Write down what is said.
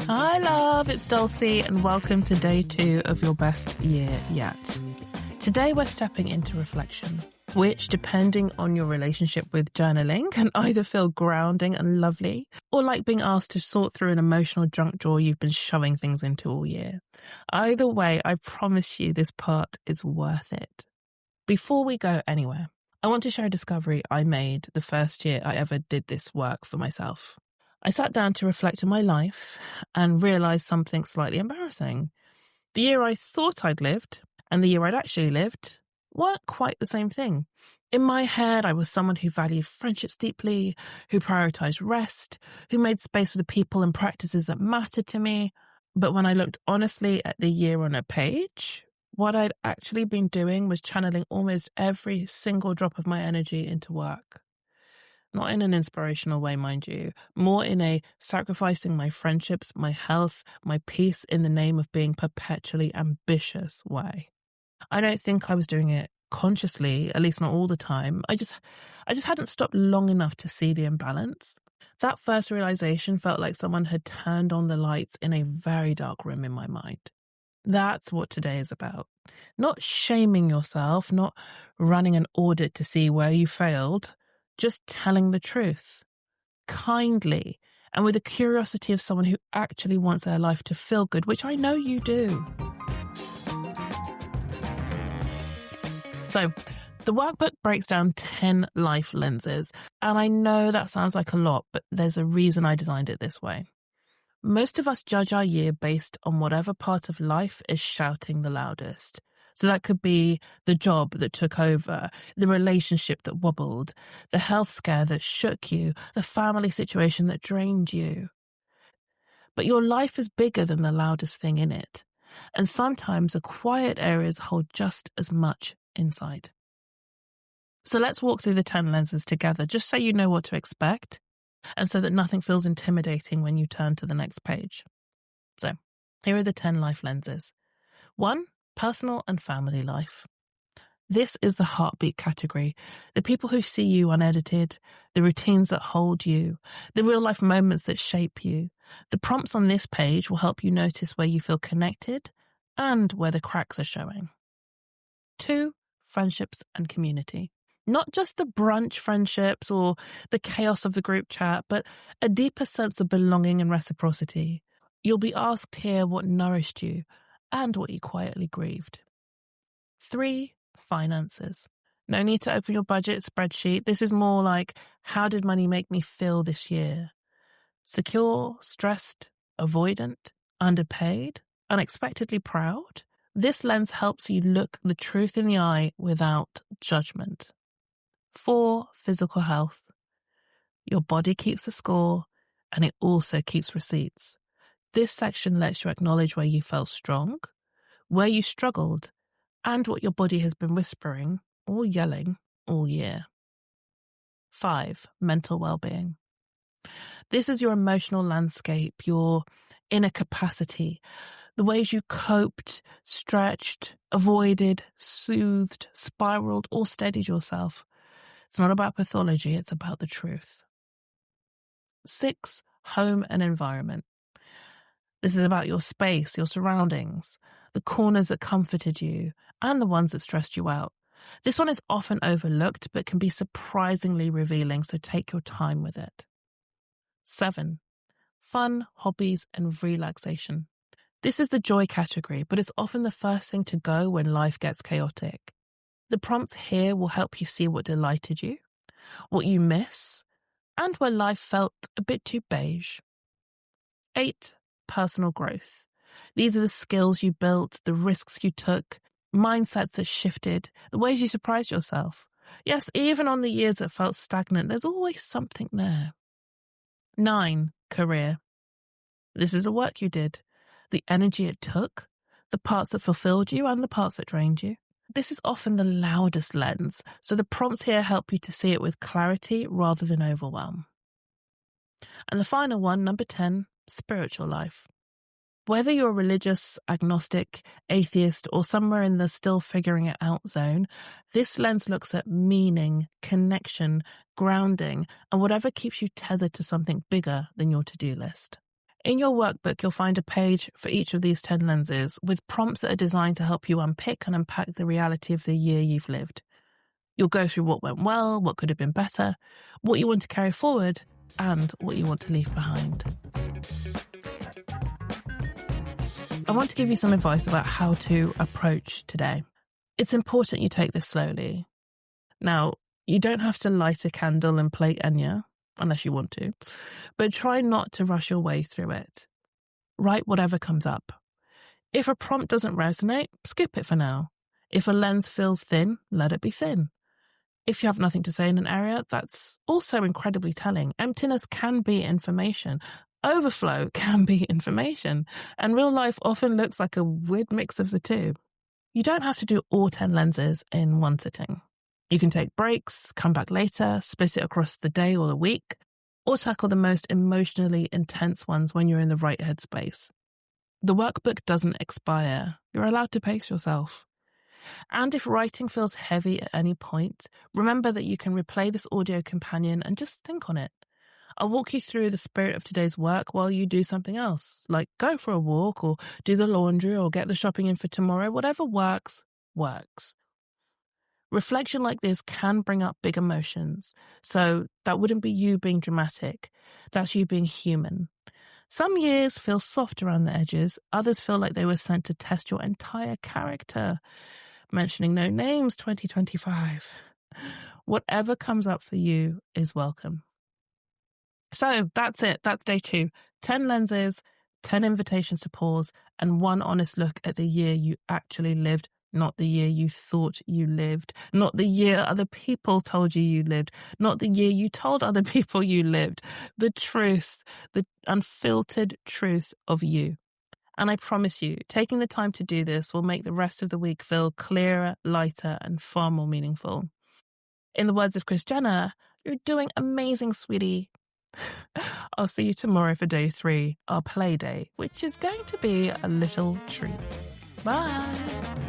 Hi, love. It's Dulcie, and welcome to day 2 of your best year yet. Today, we're stepping into reflection, which, depending on your relationship with journaling, can either feel grounding and lovely or like being asked to sort through an emotional junk drawer you've been shoving things into all year. Either way, I promise you this part is worth it. Before we go anywhere, I want to share a discovery I made the first year I ever did this work for myself. I sat down to reflect on my life and realised something slightly embarrassing. The year I thought I'd lived and the year I'd actually lived weren't quite the same thing. In my head, I was someone who valued friendships deeply, who prioritised rest, who made space for the people and practices that mattered to me. But when I looked honestly at the year on a page, what I'd actually been doing was channeling almost every single drop of my energy into work. Not in an inspirational way, mind you, more in a sacrificing my friendships, my health, my peace in the name of being perpetually ambitious way. I don't think I was doing it consciously, at least not all the time. I just hadn't stopped long enough to see the imbalance. That first realization felt like someone had turned on the lights in a very dark room in my mind. That's what today is about. Not shaming yourself, not running an audit to see where you failed, just telling the truth, kindly, and with the curiosity of someone who actually wants their life to feel good, which I know you do. So, the workbook breaks down 10 life lenses, and I know that sounds like a lot, but there's a reason I designed it this way. Most of us judge our year based on whatever part of life is shouting the loudest. So that could be the job that took over, the relationship that wobbled, the health scare that shook you, the family situation that drained you. But your life is bigger than the loudest thing in it. And sometimes the quiet areas hold just as much insight. So let's walk through the 10 lenses together, just so you know what to expect, and so that nothing feels intimidating when you turn to the next page. So, here are the 10 life lenses. 1. Personal and family life. This is the heartbeat category, the people who see you unedited, the routines that hold you, the real-life moments that shape you. The prompts on this page will help you notice where you feel connected and where the cracks are showing. 2. Friendships and community. Not just the brunch friendships or the chaos of the group chat, but a deeper sense of belonging and reciprocity. You'll be asked here what nourished you and what you quietly grieved. 3. Finances. No need to open your budget spreadsheet. This is more like, how did money make me feel this year? Secure, stressed, avoidant, underpaid, unexpectedly proud? This lens helps you look the truth in the eye without judgment. 4. Physical health. Your body keeps the score, and it also keeps receipts. This section lets you acknowledge where you felt strong, where you struggled, and what your body has been whispering or yelling all year. 5. Mental well-being. This is your emotional landscape, your inner capacity, the ways you coped, stretched, avoided, soothed, spiraled, or steadied yourself. It's not about pathology, it's about the truth. 6. Home and environment. This is about your space, your surroundings, the corners that comforted you, and the ones that stressed you out. This one is often overlooked, but can be surprisingly revealing, so take your time with it. 7. Fun, hobbies, and relaxation. This is the joy category, but it's often the first thing to go when life gets chaotic. The prompts here will help you see what delighted you, what you miss, and where life felt a bit too beige. 8. Personal growth. These are the skills you built, the risks you took, mindsets that shifted, the ways you surprised yourself. Yes, even on the years that felt stagnant, there's always something there. 9. Career. This is the work you did, the energy it took, the parts that fulfilled you and the parts that drained you. This is often the loudest lens, so the prompts here help you to see it with clarity rather than overwhelm. And the final one, number 10, spiritual life. Whether you're religious, agnostic, atheist, or somewhere in the still figuring it out zone, this lens looks at meaning, connection, grounding, and whatever keeps you tethered to something bigger than your to-do list. In your workbook, you'll find a page for each of these 10 lenses with prompts that are designed to help you unpick and unpack the reality of the year you've lived. You'll go through what went well, what could have been better, what you want to carry forward, and what you want to leave behind. I want to give you some advice about how to approach today. It's important you take this slowly. Now, you don't have to light a candle and play Enya, unless you want to, but try not to rush your way through it. Write whatever comes up. If a prompt doesn't resonate, skip it for now. If a lens feels thin, let it be thin. If you have nothing to say in an area, that's also incredibly telling. Emptiness can be information. Overflow can be information. And real life often looks like a weird mix of the two. You don't have to do all 10 lenses in one sitting. You can take breaks, come back later, split it across the day or the week, or tackle the most emotionally intense ones when you're in the right headspace. The workbook doesn't expire. You're allowed to pace yourself. And if writing feels heavy at any point, remember that you can replay this audio companion and just think on it. I'll walk you through the spirit of today's work while you do something else, like go for a walk or do the laundry or get the shopping in for tomorrow. Whatever works, works. Reflection like this can bring up big emotions, so that wouldn't be you being dramatic. That's you being human. Some years feel soft around the edges, others feel like they were sent to test your entire character. Mentioning no names 2025. Whatever comes up for you is welcome. So that's it. That's day 2. 10 lenses, 10 invitations to pause, and 1 honest look at the year you actually lived, not the year you thought you lived, not the year other people told you lived, not the year you told other people you lived. The truth, the unfiltered truth of you. And I promise you, taking the time to do this will make the rest of the week feel clearer, lighter, and far more meaningful. In the words of Kris Jenner, you're doing amazing, sweetie. I'll see you tomorrow for day 3, our play day, which is going to be a little treat. Bye.